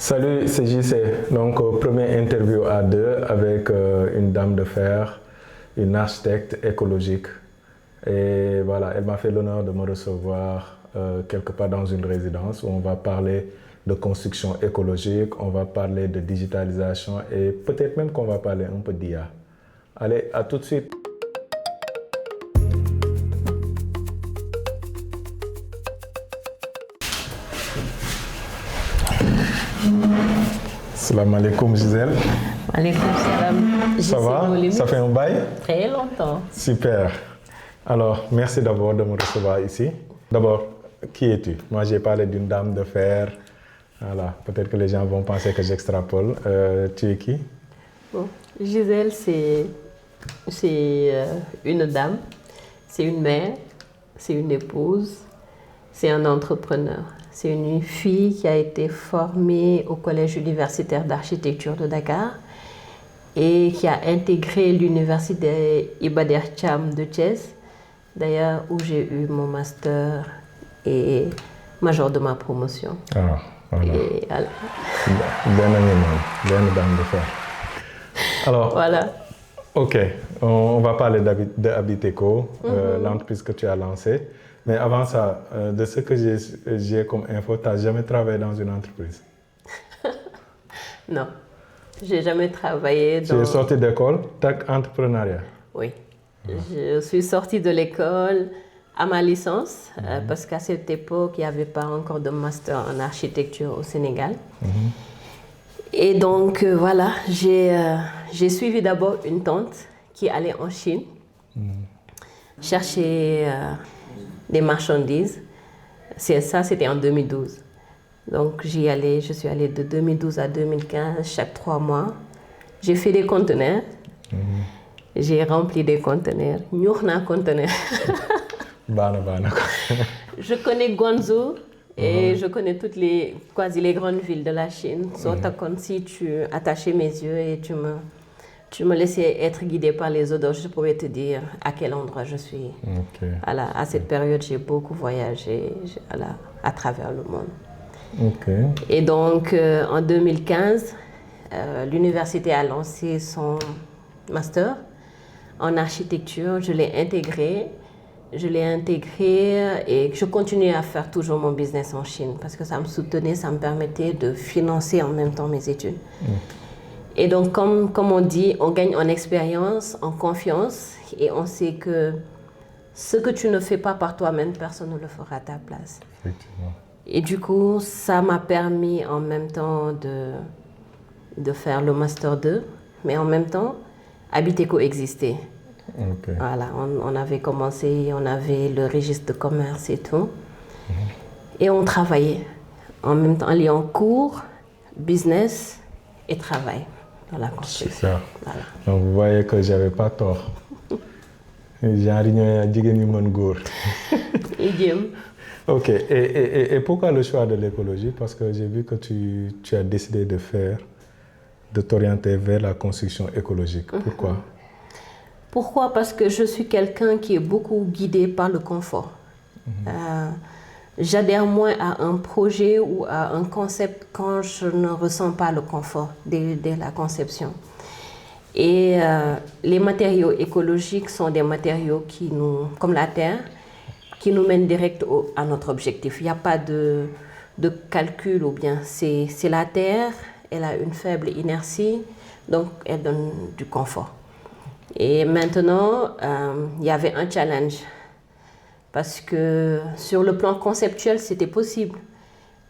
Salut, c'est JC. Donc, première interview à deux avec une dame de fer, une architecte écologique. Et voilà, elle m'a fait l'honneur de me recevoir quelque part dans une résidence où on va parler de construction écologique, on va parler de digitalisation et peut-être même qu'on va parler un peu d'IA. Allez, à tout de suite. Salam alaikum Gisèle. Alaikum salam. Ça va? Ça fait un bail? Très longtemps. Super. Alors, merci d'abord de me recevoir ici. D'abord, qui es-tu? Moi, j'ai parlé d'une dame de fer. Voilà, peut-être que les gens vont penser que j'extrapole. Tu es qui? Bon, Gisèle, c'est une dame, c'est une mère, c'est une épouse, c'est un entrepreneur. C'est une fille qui a été formée au Collège universitaire d'architecture de Dakar et qui a intégré l'université Iba Der Thiam de Thiès, d'ailleurs où j'ai eu mon master et major de ma promotion. Ah, voilà. Et, Bien dame de fer. Alors, voilà. Ok, on va parler d'Habiteco, l'entreprise que tu as lancée. Mais avant ça, de ce que j'ai comme info, tu n'as jamais travaillé dans une entreprise? Non, j'ai jamais travaillé dans... Tu es sortie d'école, tech entrepreneuriat? Oui, je suis sortie de l'école à ma licence parce qu'à cette époque, il n'y avait pas encore de master en architecture au Sénégal. Et donc, voilà, j'ai suivi d'abord une tante qui allait en Chine chercher des marchandises. Ça, c'était en 2012. Donc, je suis allée de 2012 à 2015, chaque 3 mois. J'ai fait des conteneurs. J'ai rempli des conteneurs. Nyurna conteneurs. Je connais Guangzhou. Et je connais quasi les grandes villes de la Chine. Comme si tu attachais mes yeux et tu me laissais être guidée par les odeurs, je pouvais te dire à quel endroit je suis. Okay. À cette période, j'ai beaucoup voyagé à travers le monde. Okay. Et donc, en 2015, l'université a lancé son master en architecture. Je l'ai intégré et je continue à faire toujours mon business en Chine parce que ça me soutenait, ça me permettait de financer en même temps mes études. Et donc, comme on dit, on gagne en expérience, en confiance et on sait que ce que tu ne fais pas par toi-même, personne ne le fera à ta place. Effectivement. Et du coup, ça m'a permis en même temps de faire le Master 2, mais en même temps, Habiteco existait. Okay. Voilà, on avait commencé, on avait le registre de commerce et tout. Et on travaillait en même temps, en liant cours, business et travail dans la construction. Super. Voilà. Donc vous voyez que je n'avais pas tort. Ok, et pourquoi le choix de l'écologie? Parce que j'ai vu que tu as décidé de t'orienter vers la construction écologique. Pourquoi? Pourquoi? Parce que je suis quelqu'un qui est beaucoup guidé par le confort. J'adhère moins à un projet ou à un concept quand je ne ressens pas le confort dès la conception. Et les matériaux écologiques sont des matériaux comme la terre, qui nous mènent direct à notre objectif. Il n'y a pas de calcul ou bien c'est la terre, elle a une faible inertie, donc elle donne du confort. Et maintenant, il y avait un challenge parce que sur le plan conceptuel, c'était possible.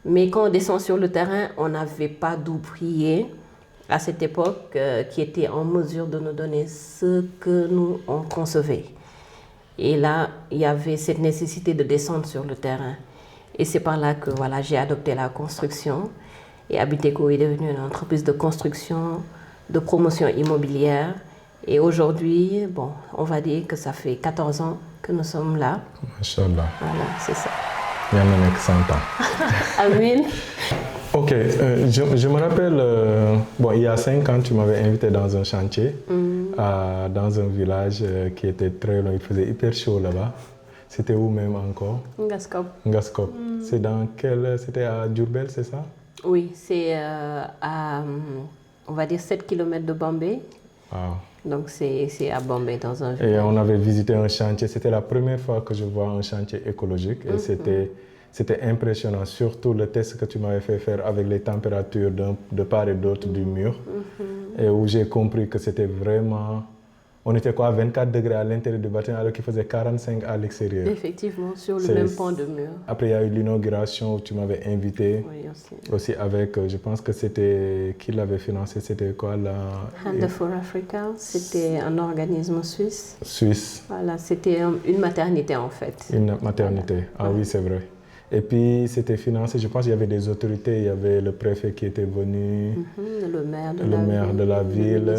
Mais quand on descend sur le terrain, on n'avait pas d'ouvriers à cette époque qui étaient en mesure de nous donner ce que nous on concevait. Et là, il y avait cette nécessité de descendre sur le terrain. Et c'est par là que j'ai adopté la construction. Et Habiteco est devenue une entreprise de construction, de promotion immobilière. Et aujourd'hui, on va dire que ça fait 14 ans que nous sommes là. Machallah. Voilà, c'est ça. Il y en a 100 ans. Amen. Ok, je me rappelle, il y a 5 ans, tu m'avais invité dans un chantier, dans un village qui était très loin, il faisait hyper chaud là-bas. C'était où même encore? Ngaskop. Ngaskop. C'était à Diourbel, c'est ça? Oui, c'est à, on va dire, 7 km de Bombay. Wow. Donc, c'est à Bombay, dans un Et village. on avait visité un chantier. C'était la première fois que je vois un chantier écologique. Et c'était impressionnant. Surtout le test que tu m'avais fait faire avec les températures de part et d'autre du mur. Et où j'ai compris que c'était vraiment... On était quoi, à 24 degrés à l'intérieur du bâtiment alors qu'il faisait 45 à l'extérieur. Effectivement, sur le même pan de mur. Après, il y a eu l'inauguration où tu m'avais invité. Oui, aussi. Aussi avec, je pense que c'était... Qui l'avait financé? C'était quoi là? Hand for Africa, c'était un organisme suisse. Suisse. Voilà, c'était une maternité en fait. Une maternité, voilà. Ah oui, c'est vrai. Et puis c'était financé, je pense qu'il y avait des autorités, il y avait le préfet qui était venu, le maire de la ville,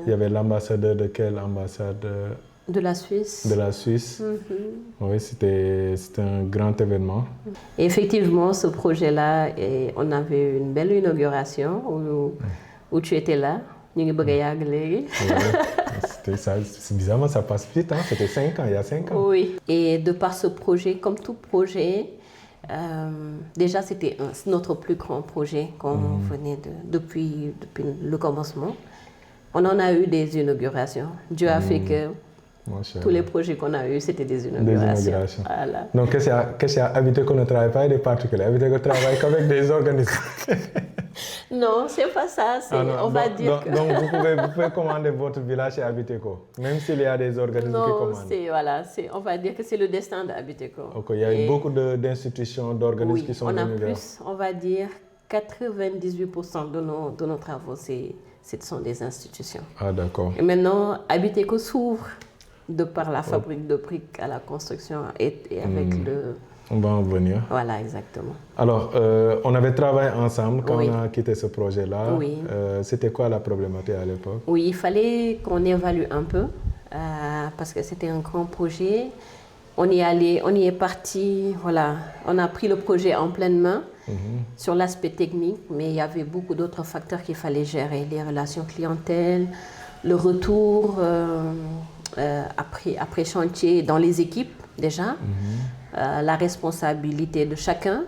il y avait l'ambassadeur de quelle ambassade? De la Suisse. De la Suisse. Oui, c'était un grand événement. Et effectivement, ce projet-là, on avait une belle inauguration où tu étais là. C'était bizarrement, ça passe vite, hein? C'était 5 ans, il y a 5 ans. Oui, et de par ce projet, comme tout projet, déjà c'était notre plus grand projet qu'on venait depuis le commencement. On en a eu des inaugurations. Dieu a fait que tous les projets qu'on a eus, c'était des inaugurations. Voilà. Donc, qu'est-ce qui a habité qu'on ne travaille pas avec des particuliers, habité qu'on travaille qu'avec des organismes? Non, c'est pas ça. On va dire que... Donc, vous pouvez commander votre village chez Habiteco, même s'il y a des organismes qui commandent. On va dire que c'est le destin d'Habiteco. Okay, il y a eu beaucoup d'institutions, d'organismes qui sont venus vers. On va dire 98% de nos travaux, ce sont des institutions. Ah, d'accord. Et maintenant, Habiteco s'ouvre de par la fabrique de briques à la construction et avec le... On va en venir. Voilà, exactement. Alors, on avait travaillé ensemble quand on a quitté ce projet-là. Oui. C'était quoi la problématique à l'époque? Oui, il fallait qu'on évalue un peu parce que c'était un grand projet. On y est parti, voilà. On a pris le projet en pleine main sur l'aspect technique, mais il y avait beaucoup d'autres facteurs qu'il fallait gérer. Les relations clientèle, le retour après chantier dans les équipes déjà. La responsabilité de chacun,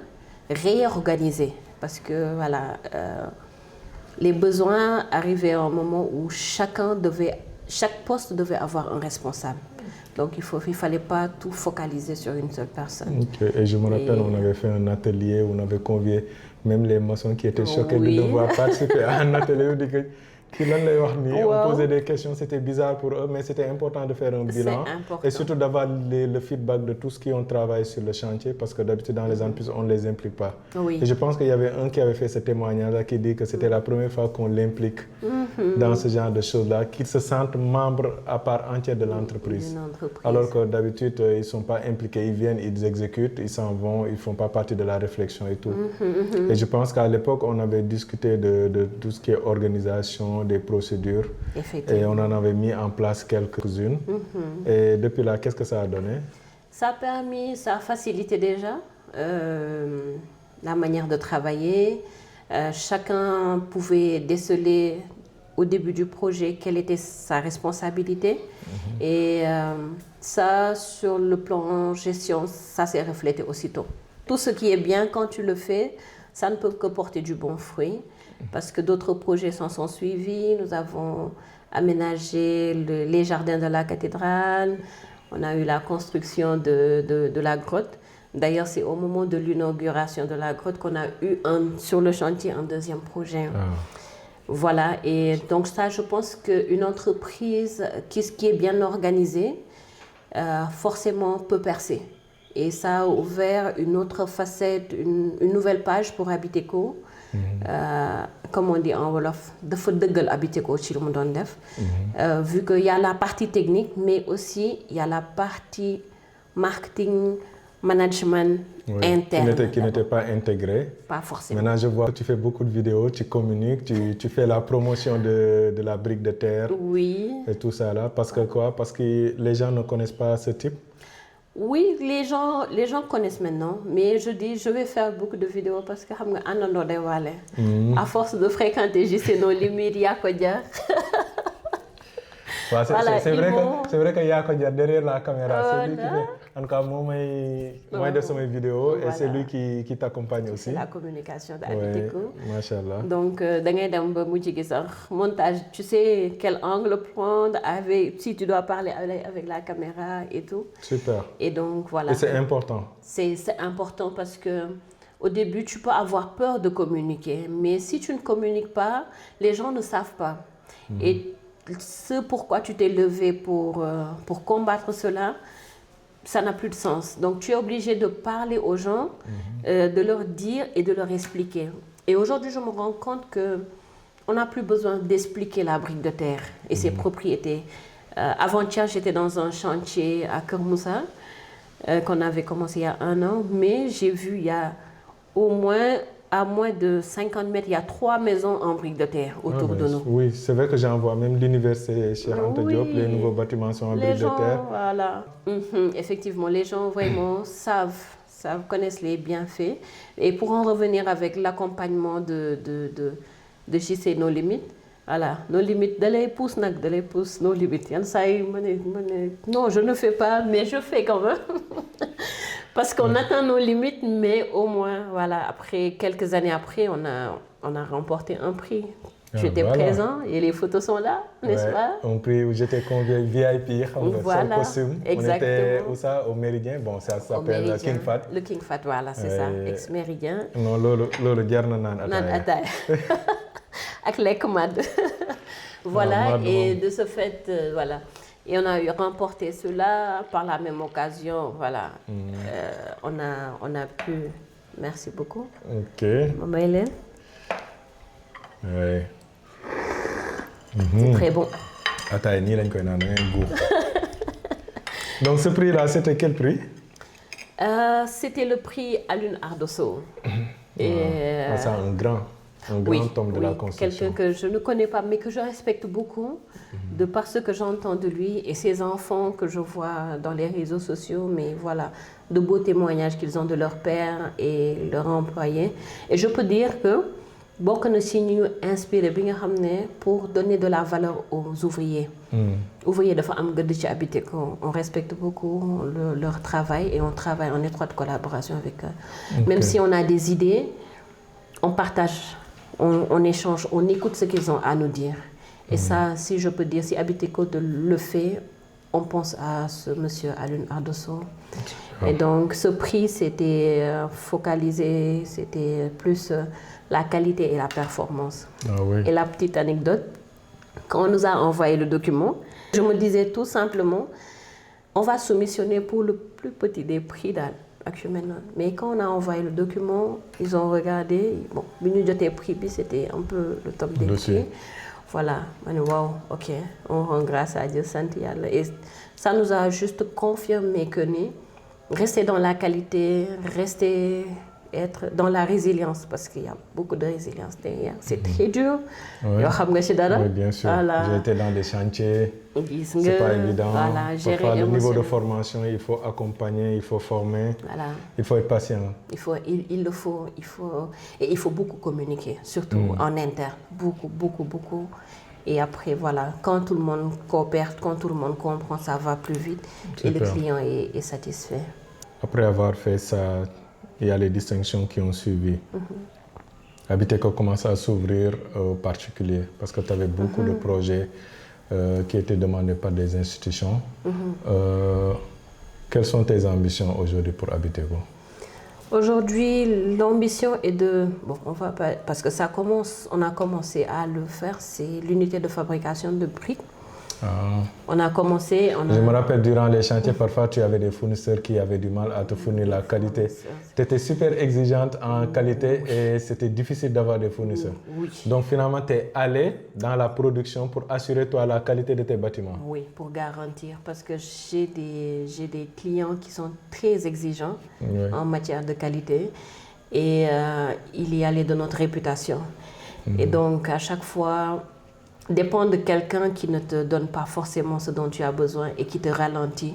réorganiser parce que voilà, les besoins arrivaient à un moment où chaque poste devait avoir un responsable. Donc il fallait pas tout focaliser sur une seule personne. Okay. Et je me rappelle, on avait fait un atelier où on avait convié même les maçons qui étaient choqués de devoir participer à un atelier. On posait des questions, c'était bizarre pour eux, mais c'était important de faire un bilan et surtout d'avoir le feedback de tous qui ont travaillé sur le chantier parce que d'habitude dans les entreprises, on ne les implique pas. Oui. Et je pense qu'il y avait un qui avait fait ce témoignage-là qui dit que c'était la première fois qu'on l'implique dans ce genre de choses-là, qu'ils se sentent membres à part entière de l'entreprise. Alors que d'habitude, ils ne sont pas impliqués, ils viennent, ils exécutent, ils s'en vont, ils ne font pas partie de la réflexion et tout. Et je pense qu'à l'époque, on avait discuté de tout ce qui est organisation, des procédures et on en avait mis en place quelques-unes. Et depuis là, qu'est-ce que ça a donné? Ça a facilité déjà la manière de travailler. Chacun pouvait déceler au début du projet quelle était sa responsabilité. Et ça, sur le plan gestion, ça s'est reflété aussitôt. Tout ce qui est bien quand tu le fais, ça ne peut que porter du bon fruit. Parce que d'autres projets s'en sont suivis. Nous avons aménagé les jardins de la cathédrale. On a eu la construction de la grotte. D'ailleurs, c'est au moment de l'inauguration de la grotte qu'on a eu sur le chantier un deuxième projet. Voilà, et donc ça, je pense qu'une entreprise qui est bien organisée, forcément peut percer. Et ça a ouvert une autre facette, une nouvelle page pour Habiteco. Comme on dit en Wolof, dafa deugal Habiteco ci lu mu doon def. Vu qu'il y a la partie technique, mais aussi il y a la partie marketing, management interne. Qui n'était pas intégrée. Pas forcément. Maintenant, je vois que tu fais beaucoup de vidéos, tu communiques, tu fais la promotion de la brique de terre. Oui. Et tout ça là. Parce que quoi? Parce que les gens ne connaissent pas ce type. Oui, les gens connaissent maintenant, mais je dis, je vais faire beaucoup de vidéos parce que à force de fréquenter JC No Limites, il y a quoi dire. Ouais, Voilà, c'est ils vrai vont... que c'est vrai que Yako Dia derrière la caméra, c'est lui qui Voilà. fait. En tout cas, moi de mes vidéos et c'est lui qui t'accompagne C'est aussi. la communication Oui, d'Abiteco. machallah. Donc, da ngay dem ba mujj gi sax montage, tu sais quel angle prendre, avec, si tu dois parler avec la caméra et tout. Super. Et donc, voilà. Et c'est important. C'est important parce que au début, tu peux avoir peur de communiquer. Mais si tu ne communiques pas, les gens ne savent pas. Et ce pourquoi tu t'es levé pour combattre cela, ça n'a plus de sens. Donc, tu es obligé de parler aux gens, de leur dire et de leur expliquer. Et aujourd'hui, je me rends compte qu'on n'a plus besoin d'expliquer la brique de terre et ses propriétés. Avant-hier, j'étais dans un chantier à Kermoussa qu'on avait commencé il y a 1 an, mais j'ai vu il y a au moins, à moins de 50 mètres, il y a 3 maisons en brique de terre autour de nous. Oui, c'est vrai que j'en vois même l'université chez Anta Diop, les nouveaux bâtiments sont en brique de terre. Voilà. Effectivement, les gens vraiment connaissent les bienfaits. Et pour en revenir avec l'accompagnement de JC No Limites, voilà, nos limites, de les pouces, nos limites. Non, je ne fais pas, mais je fais quand même. Parce qu'on atteint nos limites, mais au moins, voilà, après, quelques années après, on a remporté un prix. J'étais présent et les photos sont là, n'est-ce pas? Un prix où j'étais convié VIP, voilà, sans costume. exactement. On était où ça? Au Méridien. Bon, ça s'appelle King Fat. Le King Fat, voilà, c'est ça, ex-Méridien. Non, lolo diarna nan ataaya. Avec les commandes. Voilà, et de ce fait, voilà. Et on a remporté cela par la même occasion, voilà. On a pu... Merci beaucoup. Ok. Maman Hélène. Oui. C'est très bon. Attends, ni lañ koy naan goût. Donc ce prix-là, c'était quel prix? C'était le prix Alun Ardosso. C'est un grand homme de la construction. Quelqu'un que je ne connais pas, mais que je respecte beaucoup, de par ce que j'entends de lui et ses enfants que je vois dans les réseaux sociaux, mais voilà, de beaux témoignages qu'ils ont de leur père et leur employé. Et je peux dire que bokk na si ñu inspiré bi nga xam ne pour donner de la valeur aux ouvriers. Ouvriers dafa am gëdd ci Abiteco. On respecte beaucoup leur travail et on travaille en étroite collaboration avec eux. Okay. Même si on a des idées, on partage, on échange, on écoute ce qu'ils ont à nous dire. Et ça, si je peux dire, si Abiteco le fait, on pense à ce monsieur Alun Ardosso. Et donc ce prix, c'était focalisé, c'était plus la qualité et la performance. Ah oui. Et la petite anecdote, quand on nous a envoyé le document, je me disais tout simplement, on va soumissionner pour le plus petit des prix actuellement. Mais quand on a envoyé le document, ils ont regardé, bon, le prix, c'était un peu le top des prix. Voilà, wow, ok, on rend grâce à Dieu, Santiago. Et ça nous a juste confirmé que rester dans la qualité, être dans la résilience, parce qu'il y a beaucoup de résilience derrière. C'est très dur. Oui, bien sûr. Voilà. J'ai été dans des chantiers. C'est pas évident. Voilà, parfois, le niveau de formation, il faut accompagner, il faut former. Voilà. Il faut être patient. Il le faut. Et il faut beaucoup communiquer, surtout en interne. Beaucoup. Et après, voilà, quand tout le monde coopère, quand tout le monde comprend, ça va plus vite. Et le client est satisfait. Après avoir fait ça, il y a les distinctions qui ont suivi. Abiteco commence à s'ouvrir aux particuliers parce que tu avais beaucoup de projets qui étaient demandés par des institutions. Quelles sont tes ambitions aujourd'hui pour Abiteco? Aujourd'hui, l'ambition est de... Bon, on va pas... Parce que on a commencé à le faire, c'est l'unité de fabrication de briques. On a commencé... Je me rappelle, durant les chantiers, parfois tu avais des fournisseurs qui avaient du mal à te fournir la qualité. Tu étais super exigeante en qualité et c'était difficile d'avoir des fournisseurs. Oui. Donc finalement, tu es allé dans la production pour assurer toi la qualité de tes bâtiments. Oui, pour garantir. Parce que j'ai des clients qui sont très exigeants en matière de qualité. Et il y allait de notre réputation. Et donc, à chaque fois... Dépendre de quelqu'un qui ne te donne pas forcément ce dont tu as besoin et qui te ralentit,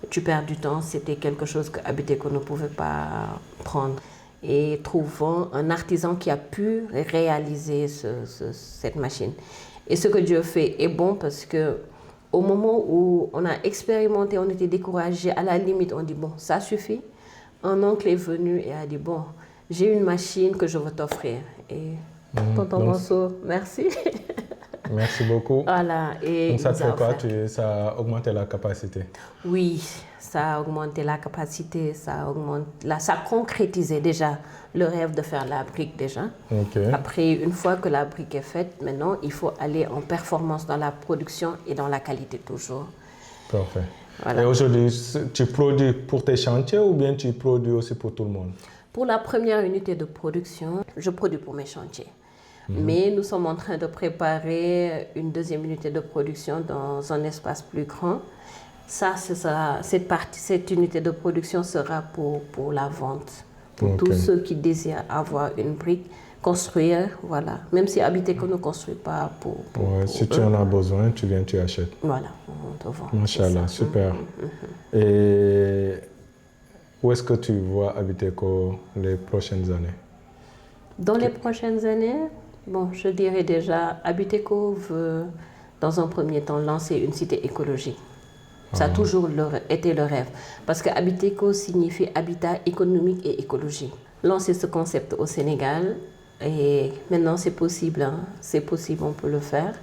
tu perds du temps. C'était quelque chose que Abiteco ne pouvait pas prendre. Et trouvons un artisan qui a pu réaliser cette machine. Et ce que Dieu fait est bon parce que Au moment où on a expérimenté, on était découragé, à la limite, on dit bon, ça suffit. Un oncle est venu et a dit bon, j'ai une machine que je veux t'offrir. Et tonton Mansour, merci. Merci beaucoup. Voilà. Et Donc ça te il nous a fait quoi? offert. Ça a augmenté la capacité? Oui, ça a augmenté la capacité, ça a concrétisé déjà le rêve de faire la brique déjà. Ok. Après, une fois que la brique est faite, maintenant, il faut aller en performance dans la production et dans la qualité toujours. Parfait. Voilà. Et aujourd'hui, tu produis pour tes chantiers ou bien tu produis aussi pour tout le monde? Pour la première unité de production, je produis pour mes chantiers. Mais nous sommes en train de préparer une deuxième unité de production dans un espace plus grand. Ça, cette unité de production sera pour la vente, pour tous ceux qui désirent avoir une brique, construire, voilà. Même si Habiteco ne construit pas pour Si eux. tu en as besoin, tu viens, tu achètes. Voilà, on te vend. Machallah, super. Et où est-ce que tu vois Habiteco les prochaines années? Dans les prochaines années, bon, je dirais déjà, Habiteco veut, dans un premier temps, lancer une cité écologique. Ça a toujours été le rêve. Parce que Habiteco signifie habitat économique et écologique. Lancer ce concept au Sénégal, et maintenant c'est possible, hein. C'est possible, on peut le faire.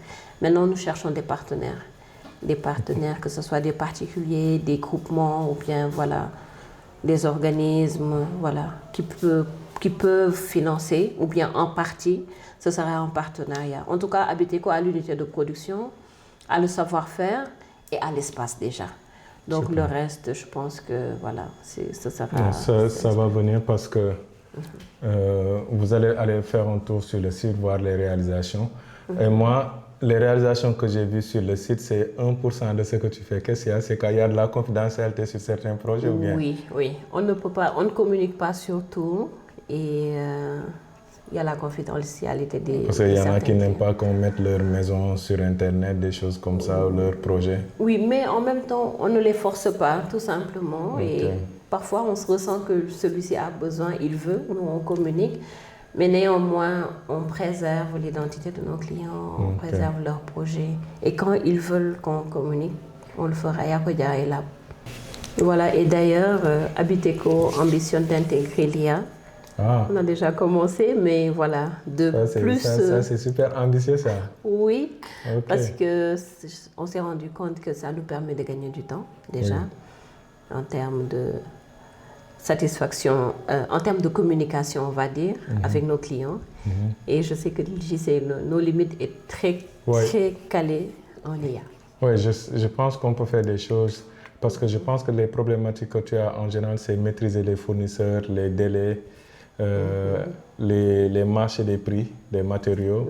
Maintenant, nous cherchons des partenaires. Des partenaires, que ce soit des particuliers, des groupements ou bien, voilà, des organismes, voilà, qui peuvent financer, ou bien en partie, ce sera un partenariat. En tout cas, Habiteco a l'unité de production, a le savoir-faire et à l'espace déjà. Donc super. Le reste, je pense que voilà, ce sera... Ça va venir parce que vous allez aller faire un tour sur le site, voir les réalisations. Et moi, les réalisations que j'ai vues sur le site, c'est 1% de ce que tu fais. Qu'est-ce qu'il y a? C'est qu'il y a de la confidentialité sur certains projets ou bien? Oui, oui. On ne communique pas sur tout et il y a la confidentialité des... Parce qu'il y en a qui n'aiment pas qu'on mette leur maison sur Internet, des choses comme ça, ou leurs projets. Oui, mais en même temps, on ne les force pas, tout simplement. Et parfois, on se ressent que celui-ci a besoin, il veut, nous on communique. Mais néanmoins, on préserve l'identité de nos clients, on préserve leurs projets. Et quand ils veulent qu'on communique, on le fera. Et là. Voilà, et d'ailleurs, Habiteco ambitionne d'intégrer l'IA. On a déjà commencé, mais voilà, Ça, c'est super ambitieux, ça. Oui, parce qu'on s'est rendu compte que ça nous permet de gagner du temps, déjà, en termes de satisfaction, en termes de communication, on va dire, avec nos clients. Et je sais que nos limites est très calées en IA. Oui, je pense qu'on peut faire des choses, parce que je pense que les problématiques que tu as en général, c'est maîtriser les fournisseurs, les délais, les marchés des prix, des matériaux,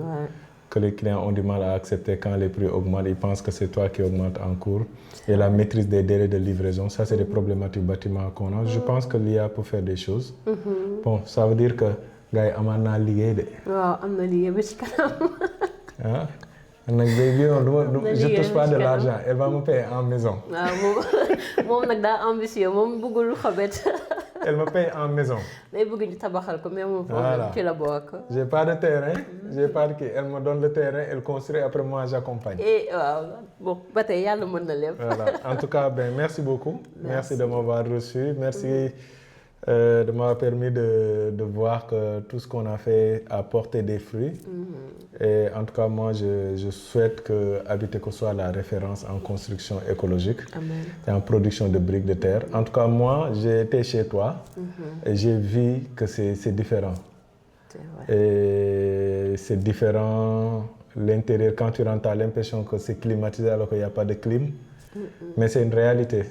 que les clients ont du mal à accepter quand les prix augmentent. Ils pensent que c'est toi qui augmente en cours. Et la maîtrise des délais de livraison, ça c'est des problématiques bâtiments qu'on a. Je pense que l'IA peut faire des choses. Bon, ça veut dire que gars yi amaan naa liggéey de. waaw am na liggéey ba ci kanam. Ah, nag je touche pas de l'argent, elle va me payer en maison. waaw moom nag daa ambitieux, moom bëggul xobet. Elle me paye en maison. day bëgg ñu tabaxal ko mais moom foofu ci la bokk. J'ai pas de terrain, j'ai pas de kii. Elle me donne le terrain, elle construit, après moi j'accompagne. Et waaw bon ba tey yàlla mën na lépp. Voilà. En tout cas, merci beaucoup. Merci de m'avoir reçu. Merci de m'avoir permis de voir que tout ce qu'on a fait a porté des fruits. Et en tout cas, moi, je souhaite que Habiteco soit la référence en construction écologique et en production de briques de terre. En tout cas, moi, j'ai été chez toi et j'ai vu que c'est différent. C'est vrai. Et c'est différent. L'intérieur, quand tu rentres, tu as l'impression que c'est climatisé alors qu'il n'y a pas de clim. Mais c'est une réalité,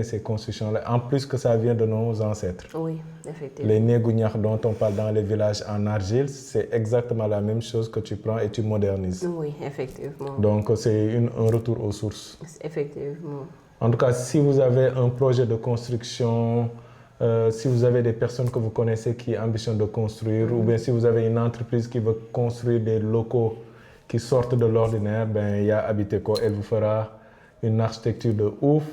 ces constructions-là. En plus que ça vient de nos ancêtres. Oui, effectivement. Les négouniaks dont on parle dans les villages en argile, c'est exactement la même chose que tu prends et tu modernises. Oui, effectivement. Donc c'est un retour aux sources. Effectivement. En tout cas, si vous avez un projet de construction, si vous avez des personnes que vous connaissez qui ambitionnent de construire, ou bien si vous avez une entreprise qui veut construire des locaux qui sortent de l'ordinaire, il y a Habiteco, elle vous fera une architecture de ouf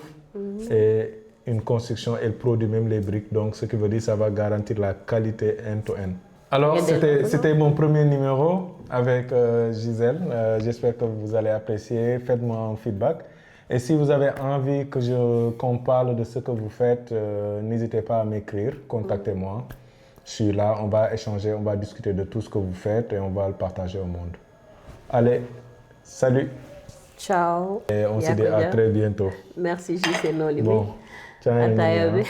et une construction, elle produit même les briques. Donc, ce qui veut dire que ça va garantir la qualité end-to-end. Alors, c'était mon premier numéro avec Gisèle. J'espère que vous allez apprécier. Faites-moi un feedback. Et si vous avez envie qu'on parle de ce que vous faites, n'hésitez pas à m'écrire, contactez-moi. Je suis là, on va échanger, on va discuter de tout ce que vous faites et on va le partager au monde. Allez, salut. Ciao. Et on se dit à très bientôt. Merci, JC Nolimi. Bon, ciao.